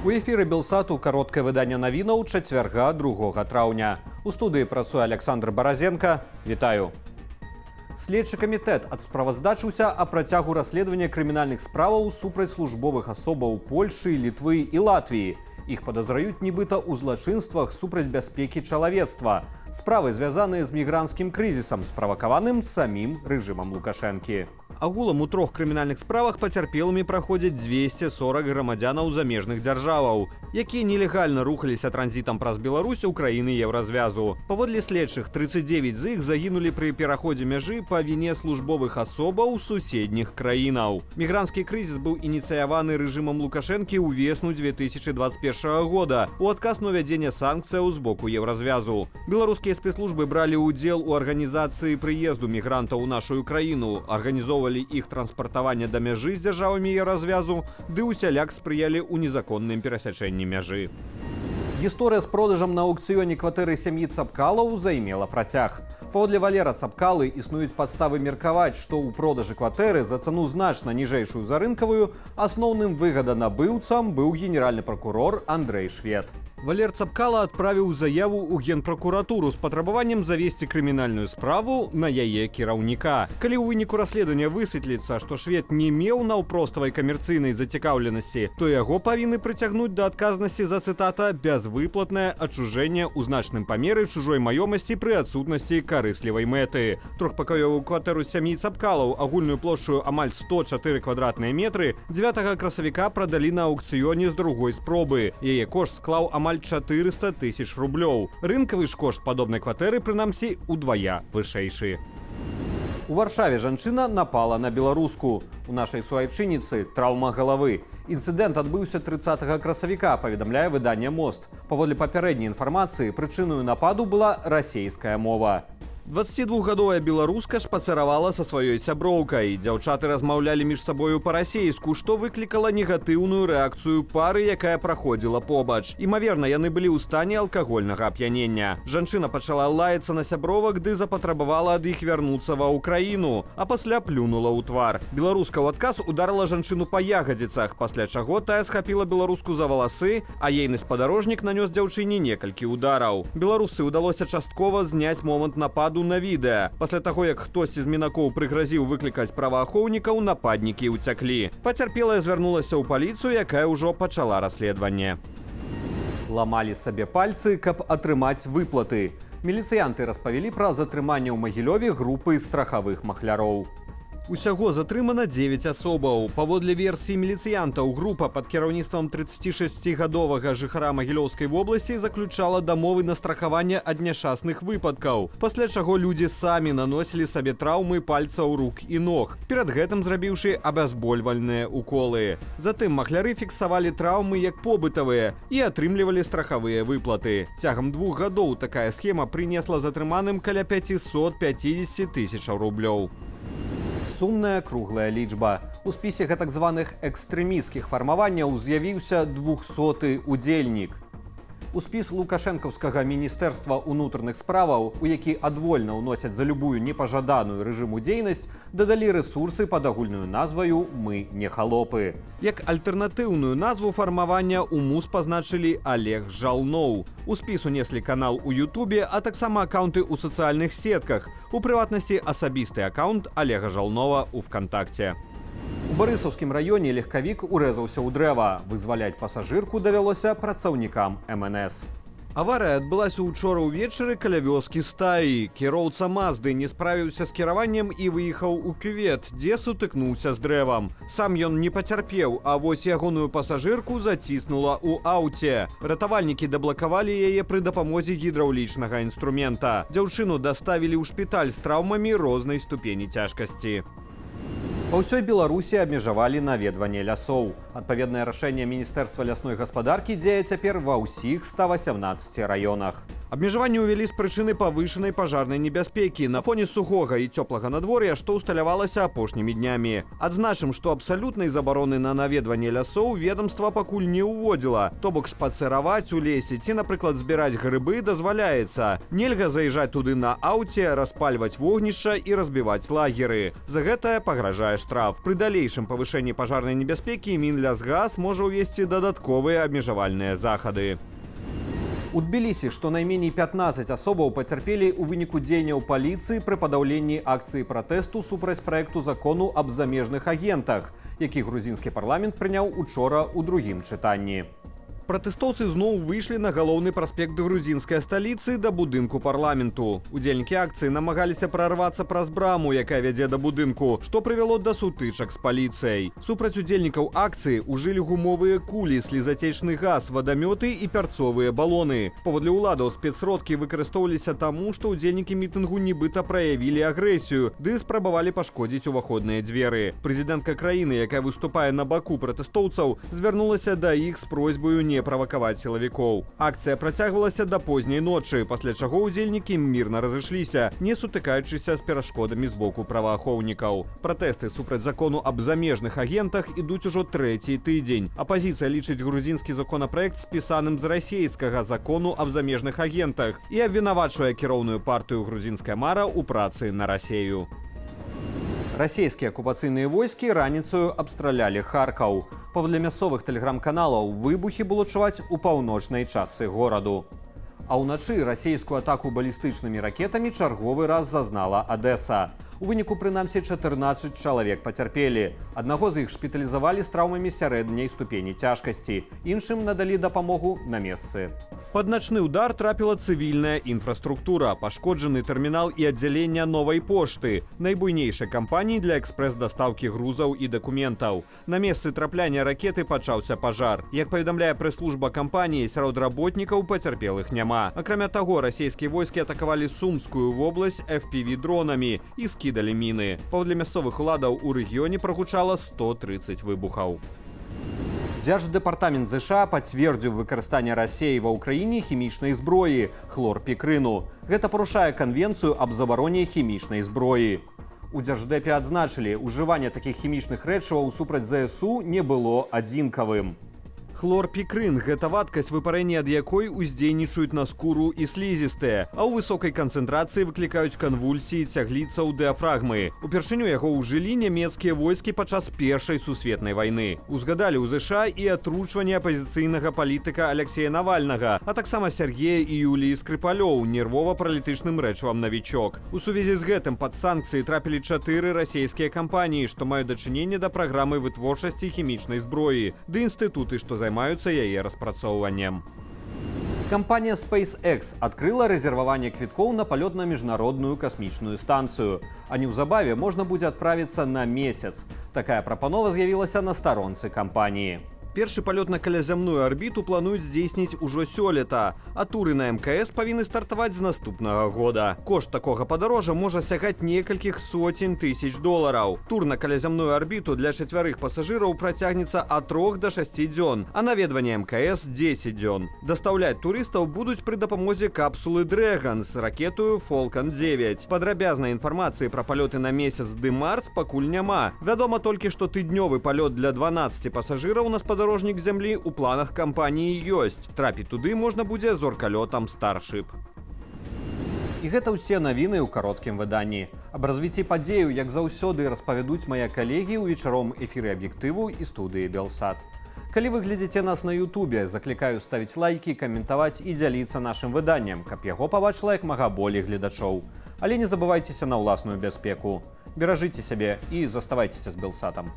У эфіры Белсату кароткае выданне навінаў чацвярга 2 траўня. У студыі працуе Александр Баразенко. Вітаю. Следчы камітэт адсправаздачыўся о працягу расследавання крымінальных справаў супраць службовых асобаў Польшы, Літвы і Латвіі. Іх падазраюць нібыта ў злачынствах супраць бяспекі чалавецтва. Справы звязаныя з мігранцкім крызісам, справакаваным самім рэжымам Лукашэнкі. Агулам у 3 крымінальных справах пацярпелымі праходзяць 240 грамадзянаў замежных дзяржаваў, якія нелегальна рухаліся транзітам праз Беларусь у краіны Еўразвязу. Паводле следчых, 39 з іх загінулі пры пераходзе мяжы па віне службовых асобаў суседніх краінаў. Мігранцкі крызіс быў ініцыяваны рэжымам Лукашэнкі ўвесну 2021 года у адказ на ўвядзенне санкцыяў з боку Еўразвязу. Беларускія спецслужбы бралі ўдзел у арганізацыі прыезду мігрантаў у нашу краіну, арганізоўвалі іх транспартаванне да мяжы з дзяржавамі Еўразвязу, ды усяляк спрыялі ў незаконным перасячэнні мяжы. Гісторыя з продажам на аўкцыёне кватэры сям'і Цапкалаў займела працяг. Паводле Валера Цапкалы існуюць падставы меркаваць, што ў продажы кватэры за цану значна ніжэйшую за рынкавую асноўным выгаданабыўцам быў генеральны пракурор Андрэй Швед. Валер Цапкала адправіў заяву ў генпракуратуру з патрабаваннем завесці крымінальную справу на яе кіраўніка. Калі ў выніку расследавання высветліцца, што Швед не меў наўпроставай камерцыйнай зацікаўленасці, то яго павінны прыцягнуць да адказнасці за, цытата, «бязвыплатнае адчужэнне ў значным памеры чужой маёмасці пры адсутнасці карыслівай мэты». Трохпакаёвую кватэру сям'і Цапкалаў, агульную плошчу амаль 104 квадратныя метры, 9 красавіка прадалі на аўкцыёне з другой спробы. Яе кошт склаў амаль 400 000 рублёў. Рынкавы ж кошт падобнай кватэры, прынамсі, удвая вышэйшы. У Варшаве жанчына напала на беларуску. У нашай суайчынніцы траўма галавы. Інцыдэнт адбыўся 30 красавіка, паведамляе выданне «Мост». Паводле папярэдняй інфармацыі, прычынаю нападу была расейская мова. 22гадовая беларуска шпацыравала са сваёй сяброўкай. Дзяўчаты размаўлялі між сабою па-расейску, што выклікала негатыўную рэакцыю пары, якая праходзіла побач. Імаверна, яны былі ў стане алкагольнага ап'янення. Жанчына пачала лаяцца на сябровак, ды запатрабавала ад іх вярнуцца ва ўкраіну, а пасля плюнула ў твар. Беларуска ў адказ ударыла жанчыну па ягадзіцах, пасля чаго тая схапіла беларуску за валасы, а ейны спадарожнік нанёс дзяўчыне некалькі удараў. Беларусцы ўдалося часткова зняць момант нападу на відэа. Пасля таго, як хтосьці з мінакоў прыгразіў выклікаць праваахоўнікаў, нападнікі ўцяклі. Пацярпелая звярнулася ў паліцыю, якая ўжо пачала расследаванне. Ламалі сабе пальцы, каб атрымаць выплаты. Міліцыянты распавялі пра затрыманне ў Магілёве групы страхавых махляроў. Усяго затрымана 9 асобаў. Паводле версіі міліцыянтаў, група пад кіраўніцтвам 36гадовага жыхара Магілёўскай вобласці заключала дамовы на страхаванне ад няшчасных выпадкаў, пасля чаго людзі самі наносілі сабе траўмы пальцаў рук і ног, перад гэтым зрабіўшы абязбольвальныя уколы. Затым махляры фіксавалі траўмы як побытавыя і атрымлівалі страхавыя выплаты. Цягам 2 гадоў такая схема прынесла затрыманым каля 550 000 рублёў. Сумная круглая лічба. У спісе гэтак званых экстрэмісцкіх фармаванняў з'явіўся 200-ы удзельнік. У спіс лукашэнкаўскага міністэрства ўнутраных справаў, у які адвольна ўносяць за любую непажаданую рэжыму дзейнасць, дадалі рэсурсы пад агульную назваю «Мы не халопы». Як альтэрнатыўную назву фармавання ў МУС пазначылі Олег Жалноў. У спіс унеслі канал у Ютубе, а таксама акаунты ў сацыяльных сетках, у прыватнасці асабісты акаунт Олега Жалнова ў ВКонтакце. У Барысаўскім раёне легкавік урэзаўся ў дрэва. Вызваляць пасажырку давялося працаўнікам МНС. Аварыя адбылася учора ўвечары каля вёскі Стаі. Кіроўца Мазды не справіўся з кіраваннем і выехаў у кювет, дзе сутыкнуўся з дрэвам. Сам ён не пацярпеў, а вось ягоную пасажырку заціснула ў аўце. Ратавальнікі даблакавалі яе пры дапамозе гідраўлічнага інструмента. Дзяўчыну даставілі ў шпіталь з траўмамі рознай ступені цяжкасці. Па ўсёй Беларусі абмежавалі наведванне лясоў. Адпаведнае рашэнне Міністэрства лясной гаспадаркі дзее цяпер ва ўсіх 118 раёнах. Абмежаванні ўвялі з прычыны павышанай пажарнай небяспекі на фоне сухога і цёплага надвор'я, што ўсталявалася апошнімі днямі. Адзначым, што абсалютнай забароны на наведванне лясоў ведомства пакуль не ўводзіла. То бок шпацыраваць у лесе ці, напрыклад, збіраць грыбы дазваляецца. Нельга заязджаць туды на аўце, распальваць вогнішча і разбіваць лагеры. За гэта пагражае штраф. Пры далейшым павышэнні пажарнай небяспекі Мінлясгаз можа ўвесці дадатковыя абмежавальныя захады. У Тбілісі штонайменей 15 асобаў пацярпелі ў выніку дзеянняў паліцыі пры падаўленні акцыі пратэсту супраць праекту закону аб замежных агентах, які грузінскі парламент прыняў учора ў другім чытанні. Пратэстоўцы зноў выйшлі на галоўны праспект грузінскай сталіцы да будынку парламенту. Удзельнікі акцыі намагаліся прарвацца праз браму, якая вядзе да будынку, што прывяло да сутычак з паліцыяй. Супраць удзельнікаў акцыі ўжылі гумовыя кулі, слізацечны газ, вадамёты і пярцовыя балоны. Паводле ўладаў спецсродкі выкарыстоўваліся таму, што ўдзельнікі мітынгу нібыта праявілі агрэсію, ды спрабавалі пашкодзіць уваходныя дзверы. Прэзідэнтка краіны, якая выступае на баку пратэстоўцаў, звярнулася да іх з просьбаю не правакаваць сілавікоў. Акцыя працягвалася да позняй ночы, пасля чаго ўдзельнікі мірна разышліся, не сутыкаючыся з перашкодамі з боку праваахоўнікаў. Пратэсты супраць закону аб замежных агентах ідуць ужо трэці тыдзень. Апазіцыя лічыць грузінскі законапраект спісаным з расейскага закону аб замежных агентах і абвінавачвае кіроўную партыю «Грузінская мара» ў працы на Расею. Расійскія акупацыйныя войскі раніцаю абстралялі Харкаў. Паводле мясцовых тэлеграм-каналаў выбухі было чуваць у паўночнай частцы гораду. А ўначы расійскую атаку балістычнымі ракетамі чарговы раз зазнала Адэса. У выніку прынамсі 14 чалавек пацярпелі. Аднаго з іх шпіталізавалі з траўмамі сярэдняй ступені цяжкасці. Іншым надалі дапамогу на месцы. Пад начны удар трапіла цывільная інфраструктура, пашкоджаны тэрмінал і аддзяленне новай пошты, найбуйнейшай кампаніі для экспрэс-дастаўкі грузаў і дакументаў. На месцы трапляння ракеты пачаўся пажар. Як паведамляе прэс-служба кампаніі, сярод работнікаў пацярпелых няма. Акрамя таго, расійскія войскі атакавалі Сумскую вобласць FPV-дронамі і скідалі міны. Паводле мясцовых уладаў у рэгіёне прагучала 130 выбухаў. Дзярждэпартамент ЗША пацвердзіў выкарыстанне Расеі ва ўкраіне хімічнай зброі – хлорпікрыну. Гэта парушае канвенцыю аб забароне хімічнай зброі. У Дзярждэпе адзначылі, ужыванне такіх хімічных рэчываў супраць ЗСУ не было адзінкавым. Хлорпікрын – гэта вадкасць, выпарэнне ад якой уздзейнічаюць на скуру і слізістыя, а ў высокай канцэнтрацыі выклікаюць канвульсіі цягліцаў дыафрагмы. Упершыню яго ўжылі нямецкія войскі падчас Першай сусветнай вайны. Узгадалі ў ЗША і атручванне апазіцыйнага палітыка Алексея Навальнага, а таксама Сергея і Юліі Скрыпалёў нервова-паралітычным рэчывам «Навічок». У сувязі з гэтым пад санкцыі трапілі 4 расійскія кампаніі, што маюць дачыненне да праграмы вытворчасці хімічнай зброі, ды інстытуты, што займаюцца яе распрацоўваннем. Кампанія SpaceX адкрыла рэзерваванне квіткоў на палёт на міжнародную касмічную станцыю. А неўзабаве можна будзе адправіцца на месяц. Такая прапанова з'явілася на старонцы кампаніі. Першы палёт на калязямную арбіту плануюць здзейсніць ужо сёлета, а туры на МКС павінны стартаваць з наступнага года. Кошт такога падарожжа можа сягаць некалькіх сотень тысяч долараў. Тур на калязямную арбіту для 4 пасажыраў працягнецца ад 3 до 6 дзён, а наведванне МКС 10 дзён. Дастаўляць турыстаў будуць пры дапамозе капсулы Dragon з ракетою Falcon 9. Падрабязнай інфармацыі пра палёты на месяц ды Марс пакуль няма. Вядома толькі, што тыднёвы палёт для 12 пасажыраў на спадарожнік зямлі ў планах кампаніі ёсць. Трапіць туды можна будзе зоркалётам Starship. І гэта ўсе навіны ў кароткім выданні. Аб развіцці падзею, як заўсёды, распавядуць мае калегі ў вечаром эфіры аб'ектыву і студыі Белсат. Калі вы глядзіце нас на Ютубе, заклікаю ставіць лайкі, каментаваць і дзяліцца нашым выданнем, каб яго пабачыла як мага болей гледачоў. Але не забывайцеся на ўласную бяспеку. Беражыце сябе і заставайцеся з Белсатам.